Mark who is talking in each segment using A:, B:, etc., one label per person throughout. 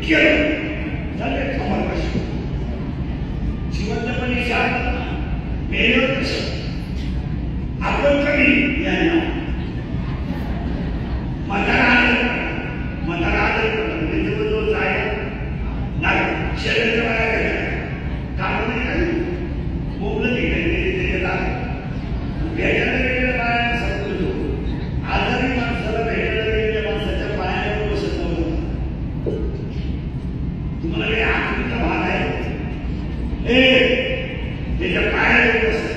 A: केलं झाले कमाल जिवंतपणे मेल्यावर कसं आपण कमी यांना मताला आदर जवळजवळ जायला शरीर बाहेर काम नाही काही मोकळं नाही त्याच्यात भेटायला बाहेर समजतो आजारी माणसाला भेटायला गेलेल्या माणसाच्या पायावर बसत नव्हतं तुम्हाला काही आकृतीचा भाग आहे त्याच्या पायावर बसा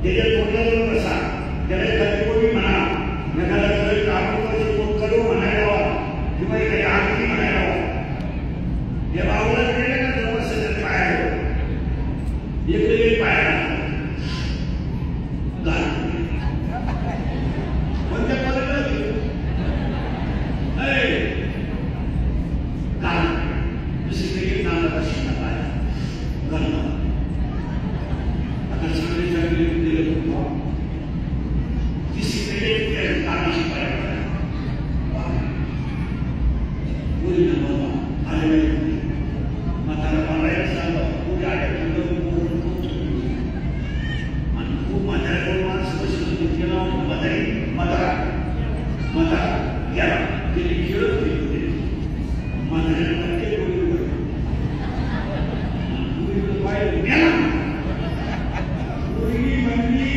A: त्याच्या तोंडावर बसा त्याला एखादी कोणी म्हणा एखादा आपण करू म्हणायला किंवा एखादी आकृती म्हणायला या बाबूला गेले ना तर बस त्याच्या पायावर इकडे पाया कोणत्या पदाला दुसरीकडे नाला शिकला पाया घालणं आता चांगले चांगले दिले तिसरीकडे कानाची पाया पुरी बाबा आले म्हातारा मारायला सांगा पुढे आल्या आणि खूप म्हाताऱ्याकडून माणसं बसली गेला म्हातारा गेला गेली खेळत गेली म्हाताऱ्याला पाहिलं गेला पूर्वी म्हणली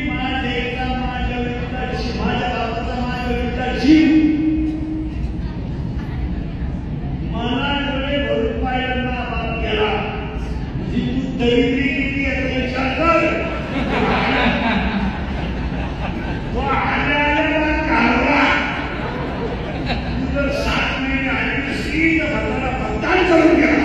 A: माझ्या विरुद्धाची माझ्या बापाचा माझ्या विरुद्धाची मला डोळे भरून पाहिला बाप गेला म्हणजे तू दरिद्री किती याचा विचार कर तो आल्या काढवा तू जर 7 महिने आली नसली तर भरताना मतदान करून गेला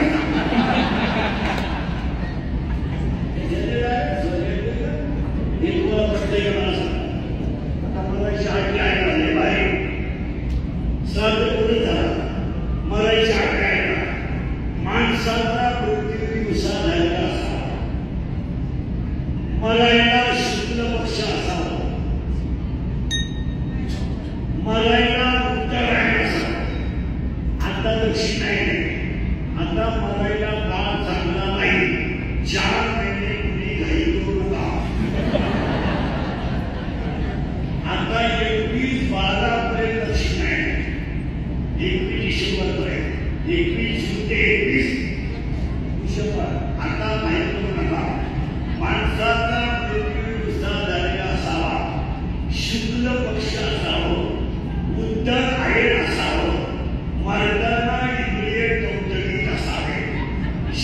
A: माणसाचा प्रत्येक दिवसा झालेला असावा मरायला शुक्ल पक्ष असावा मरायला उत्तरायण असावा आता दक्षिण आहे आता मरायला काळ चांगला नाही 4 महिने कुणी घाई करू नका आता 21-12 पर्यंत दक्षिण आहे 21 डिसेंबर पर्यंत 21 जून ते 21 डिसेंबर आता माहित करू नका माणसाचा मृत्यू दिवसा झालेला असावा शुक्ल पक्ष असावं उत्तर आहे असावं मर्दाना इंद्रिय टवटवीत असावे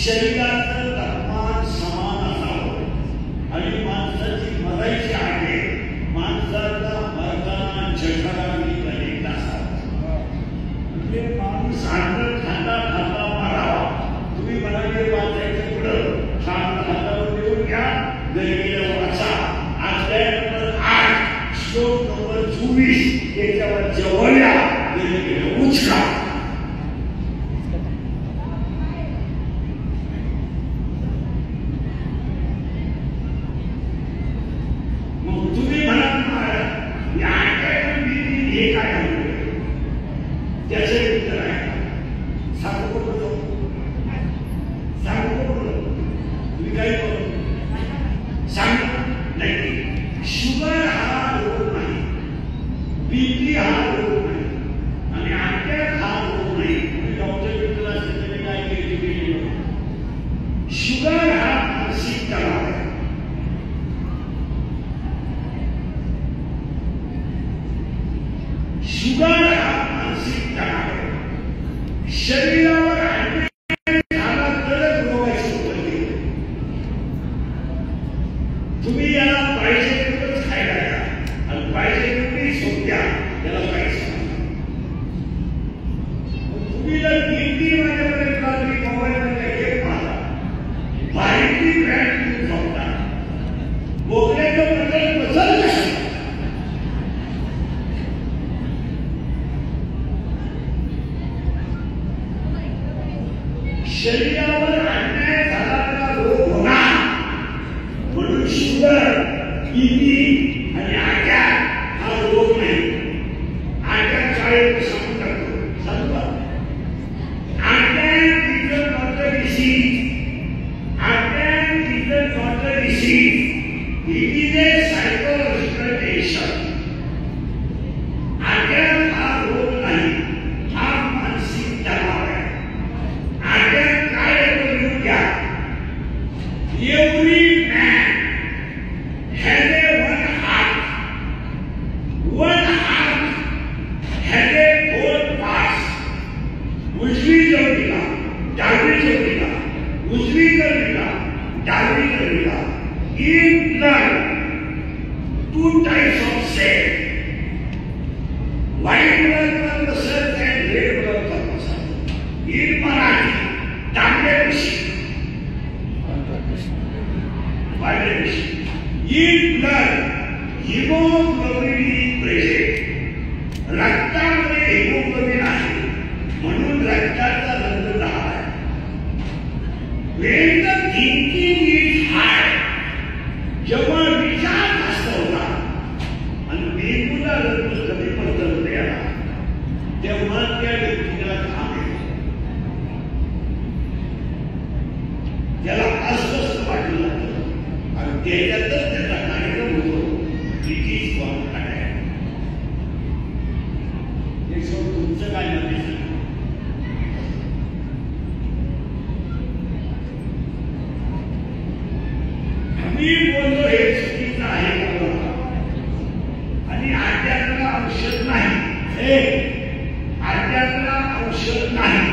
A: शरीराचं तापमान समान असावं आणि माणसाची मरायची आहे माणसाचा मर्दाना जठराने कनेक्ट असावा म्हणजे माणूस अन्न खाता खाता मारावा तुम्ही म्हणाले वाचायचं पुढं शांत हातावर देऊन घ्या गरिबीला वाचा अध्याय नंबर 8 श्लोक नंबर 24 याच्यावर जवळ्या गरिबीला उचका मग तुम्ही म्हणा या हे काय त्याचे उत्तर आहे सांगू तुम्ही काही सांग नाही शुगर हा रोग नाही बीपी हा रोग नाही आणि अटॅक हा रोग नाही तुम्ही डॉक्टर बिक्टर असेल तरी काय केली शुगर हा मानसिक तणाव आहे शुगर हा मानसिक तणाव आहे शरीरावर झाला तरच रोगाची उत्पत्ती तुम्ही याला पाहिजे तेवढंच खायला द्या आणि पाहिजे तेवढी झोप द्या त्याला पाहिजे तुम्ही जर 3-3 वाजेपर्यंत रात्री मोबाईलमध्ये गेम पाहता बारीक ब्रँड घेऊन झोपता बोकड्याचं प्रकरण बसल कसं शरीरावर अन्याय झाला रोग होणार म्हणून शुगर बीपी आणि अटॅक हा रोग नाही अटॅक 40 सांगू टाकतो सांगू कशी वाढले कशी ईट ब्लड हिमोग्लोबिन प्रेझेंट रक्तामध्ये हिमोग्लोबिन आहे म्हणून रक्ताचा रंग लाल आहे. when the thinking is high जेव्हा विचार जास्त होता आणि मेंदूला रंग कमी पडत याला तेव्हा त्या व्यक्तीला घाम येतो त्याला अस्वस्थ वाटलं जातं आणि त्याच्यातच त्याचा कार्यक्रम होतो ब्रिटिश कॉन्ट्रॅक्ट हे सोड तुमचं काय मत आहे मी बोललो हे चुकीचं आहे आणि आद्यातला औषध नाही हे आद्यातला औषध नाही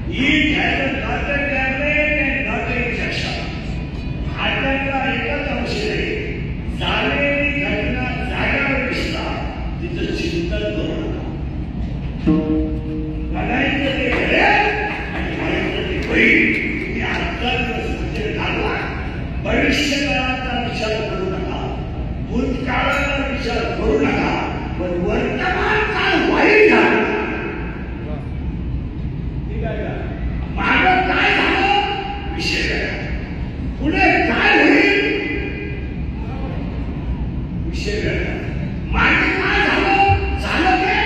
A: ही घ्यायला not a tablet and not a injection आद्यातला एकच औषध आहे झालेली घटना जाग्यावर दिसला तिचं चिंतन करू नका घडायचं ते घडेल आणि व्हायचं ते होईल तुम्ही आत्ताच म्हणजे घालवा भविष्यकाळाचा विचार करू नका भूतकाळाचा विचार करू नका पण वर्तमान काळ वाईट झाला मागं काय झालं विषय वेगळा पुढे काय होईल विषय वेगळा मागे काय झालं झालं ते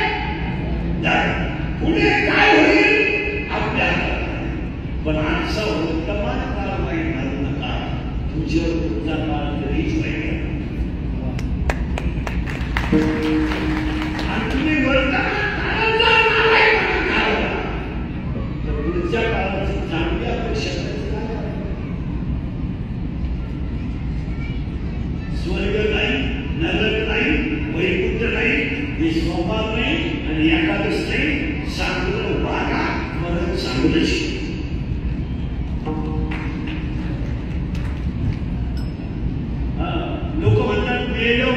A: पुढे काय होईल आपल्या पण आजचा वर्तमान काळ वाईट घालू नका तुझ्यावर तुमचा काळ कधीच पाहिजे आणि तुम्ही वर्तमान काळाचा तर पुढच्या काळाची चांगली अपेक्षा स्वर्ग नाही नरक नाही वैकुंठ नाही विश्वपाल नाही आणि एकादश नाही सांगलं वागा मरण सांगलंच लोक म्हणतात मेलो